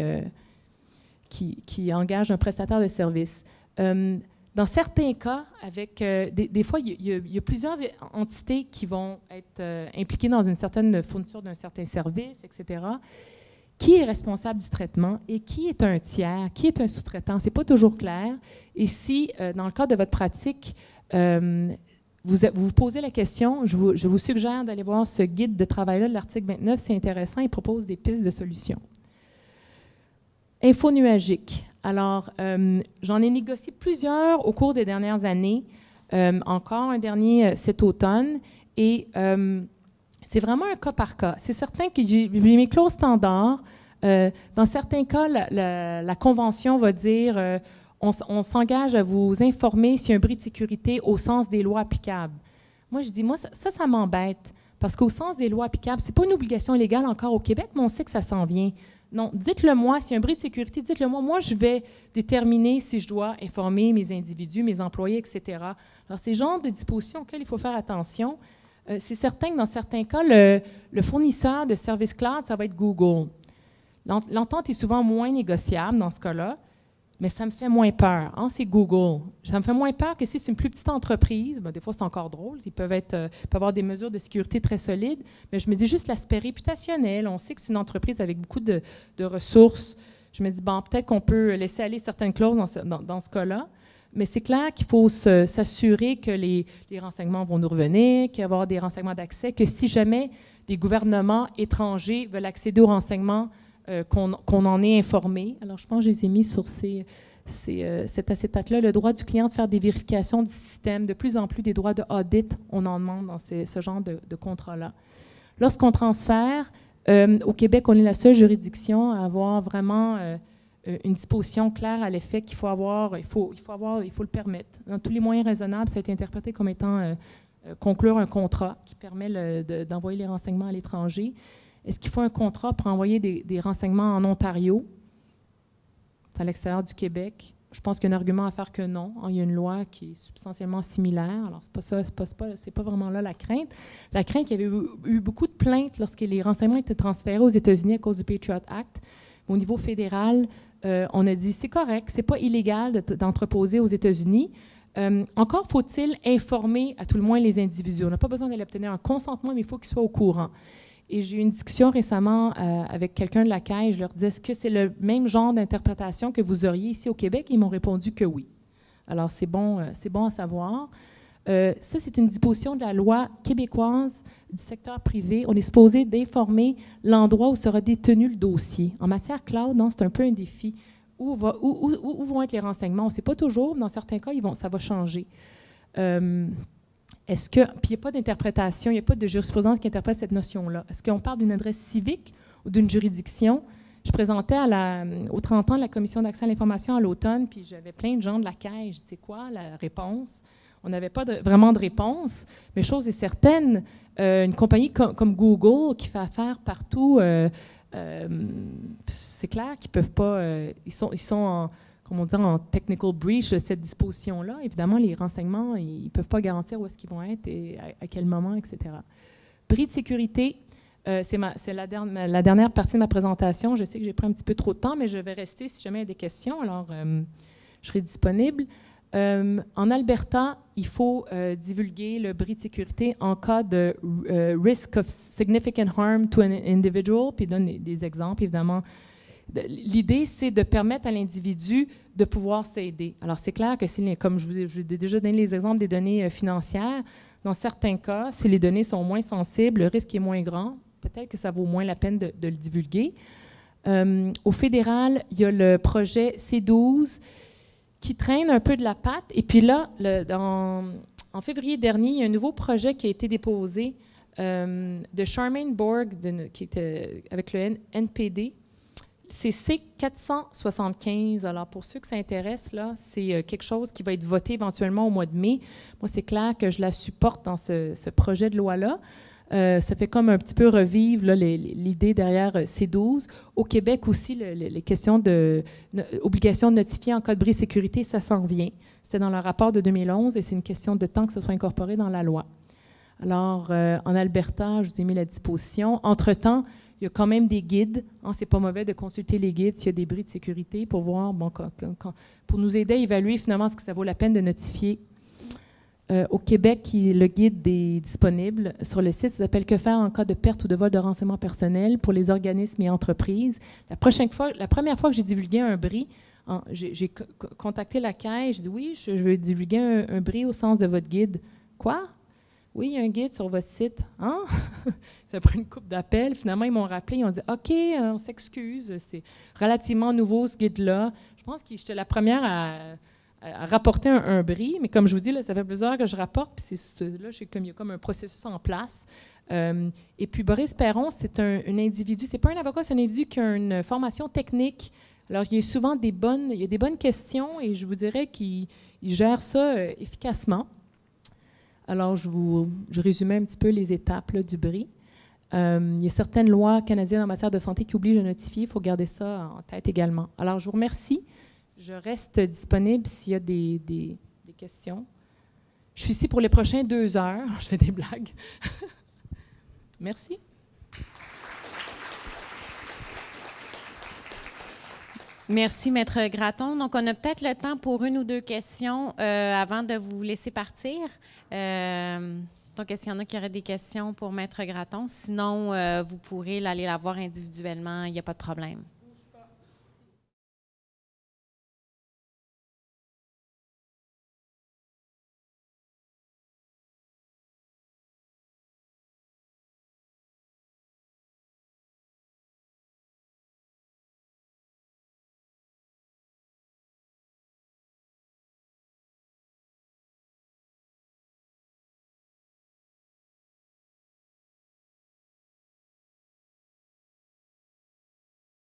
[SPEAKER 2] engage un prestataire de service. Dans certains cas, des fois, il y a plusieurs entités qui vont être impliquées dans une certaine fourniture d'un certain service, etc. Qui est responsable du traitement et qui est un tiers, qui est un sous-traitant? Ce n'est pas toujours clair. Et si, dans le cadre de votre pratique, vous vous posez la question, je vous suggère d'aller voir ce guide de travail-là de l'article 29. C'est intéressant, il propose des pistes de solutions. Info nuagique. Alors, j'en ai négocié plusieurs au cours des dernières années. Encore un dernier cet automne. Et... c'est vraiment un cas par cas. C'est certain que j'ai mes clauses standards. Dans certains cas, la Convention va dire on s'engage à vous informer s'il y a un bris de sécurité au sens des lois applicables. Moi, je dis, ça m'embête. Parce qu'au sens des lois applicables, ce n'est pas une obligation légale encore au Québec, mais on sait que ça s'en vient. Non, dites-le moi, s'il y a un bris de sécurité, dites-le moi. Moi, je vais déterminer si je dois informer mes individus, mes employés, etc. Alors, c'est le genre de dispositions auxquelles il faut faire attention. C'est certain que dans certains cas, le fournisseur de services cloud, ça va être Google. L'entente est souvent moins négociable dans ce cas-là. mais ça me fait moins peur. Hein, c'est Google. Ça me fait moins peur que si c'est une plus petite entreprise. Des fois, c'est encore drôle. Ils peuvent avoir des mesures de sécurité très solides, mais je me dis juste l'aspect réputationnel. On sait que c'est une entreprise avec beaucoup de ressources. Je me dis, peut-être qu'on peut laisser aller certaines clauses dans ce cas-là, mais c'est clair qu'il faut s'assurer que les renseignements vont nous revenir, qu'il va y avoir des renseignements d'accès, que si jamais des gouvernements étrangers veulent accéder aux renseignements, qu'on en est informé. Alors, je pense que je les ai mis sur cet acétate-là, le droit du client de faire des vérifications du système. De plus en plus, des droits de audit, on en demande dans ce genre de contrat-là. Lorsqu'on transfère, au Québec, on est la seule juridiction à avoir vraiment une disposition claire à l'effet qu'il faut avoir, il faut le permettre. Dans tous les moyens raisonnables, ça a été interprété comme étant conclure un contrat qui permet d'envoyer les renseignements à l'étranger. Est-ce qu'il faut un contrat pour envoyer des renseignements en Ontario, à l'extérieur du Québec? Je pense qu'il y a un argument à faire que non. Il y a une loi qui est substantiellement similaire. Alors, c'est pas vraiment là la crainte. La crainte, il y avait eu beaucoup de plaintes lorsque les renseignements étaient transférés aux États-Unis à cause du Patriot Act. Au niveau fédéral, on a dit c'est correct, c'est pas illégal d'entreposer aux États-Unis. Encore faut-il informer à tout le moins les individus. On n'a pas besoin d'aller obtenir un consentement, mais il faut qu'ils soient au courant. Et j'ai eu une discussion récemment avec quelqu'un de la CAI. Je leur disais, est-ce que c'est le même genre d'interprétation que vous auriez ici au Québec? Ils m'ont répondu que oui. Alors, c'est bon à savoir. Ça, c'est une disposition de la loi québécoise du secteur privé. On est supposé d'informer l'endroit où sera détenu le dossier. En matière cloud, c'est un peu un défi. Où vont être les renseignements? On ne sait pas toujours, mais dans certains cas, ça va changer. Puis il n'y a pas d'interprétation, il n'y a pas de jurisprudence qui interprète cette notion-là. Est-ce qu'on parle d'une adresse civique ou d'une juridiction? Je présentais aux 30 ans de la Commission d'accès à l'information à l'automne, puis j'avais plein de gens de la CAI. Je dis, c'est quoi la réponse? On n'avait pas vraiment de réponse, mais chose est certaine, une compagnie comme Google qui fait affaire partout, c'est clair qu'ils ne peuvent pas, ils sont en, comment dire, en technical breach de cette disposition-là. Évidemment, les renseignements, ils ne peuvent pas garantir où est-ce qu'ils vont être et à quel moment, etc. Bris de sécurité, c'est la dernière partie de ma présentation. Je sais que j'ai pris un petit peu trop de temps, mais je vais rester si jamais il y a des questions. Alors, je serai disponible. En Alberta, il faut divulguer le bris de sécurité en cas de risk of significant harm to an individual, puis il donne des exemples, évidemment. L'idée, c'est de permettre à l'individu de pouvoir s'aider. Alors, c'est clair que, comme je vous ai déjà donné les exemples des données financières, dans certains cas, si les données sont moins sensibles, le risque est moins grand, peut-être que ça vaut moins la peine de le divulguer. Au fédéral, il y a le projet C12 qui traîne un peu de la patte. Et puis là, en février dernier, il y a un nouveau projet qui a été déposé de Charmaine Borg, qui était avec le NPD. C'est C475. Alors, pour ceux que ça intéresse, là, c'est quelque chose qui va être voté éventuellement au mois de mai. Moi, c'est clair que je la supporte dans ce projet de loi-là. Ça fait comme un petit peu revivre l'idée derrière C12. Au Québec aussi, les questions d'obligation de notifier en cas de bris de sécurité, ça s'en vient. C'était dans le rapport de 2011 et c'est une question de temps que ça soit incorporé dans la loi. Alors, en Alberta, je vous ai mis la disposition. Entre-temps, il y a quand même des guides. C'est pas mauvais de consulter les guides s'il y a des bris de sécurité pour voir, pour nous aider à évaluer finalement ce que ça vaut la peine de notifier. Au Québec, le guide est disponible sur le site. Ça s'appelle « Que faire en cas de perte ou de vol de renseignements personnels pour les organismes et entreprises ». La première fois que j'ai divulgué un bris, j'ai contacté la CAI. Je dis « Oui, je veux divulguer un bris au sens de votre guide. » « Quoi? » « Oui, il y a un guide sur votre site. Hein? Ça a pris une couple d'appels. Finalement, ils m'ont rappelé. Ils ont dit « OK, on s'excuse. C'est relativement nouveau, ce guide-là. » Je pense que j'étais la première à rapporter un bris, mais comme je vous dis, là, ça fait plusieurs heures que je rapporte, puis là, il y a comme un processus en place. Et puis, Boris Perron, c'est un individu, c'est pas un avocat, c'est un individu qui a une formation technique. Alors, il y a souvent des bonnes questions, et je vous dirais qu'il gère ça efficacement. Alors, je résumais un petit peu les étapes là, du bris. Il y a certaines lois canadiennes en matière de santé qui obligent à notifier. Il faut garder ça en tête également. Alors, je vous remercie. Je reste disponible s'il y a des questions. Je suis ici pour les prochains 2 heures. Je fais des blagues. Merci.
[SPEAKER 1] Merci, Maître Gratton. Donc, on a peut-être le temps pour une ou deux questions avant de vous laisser partir. Donc, est-ce qu'il y en a qui auraient des questions pour Maître Gratton? Sinon, vous pourrez aller la voir individuellement, il n'y a pas de problème.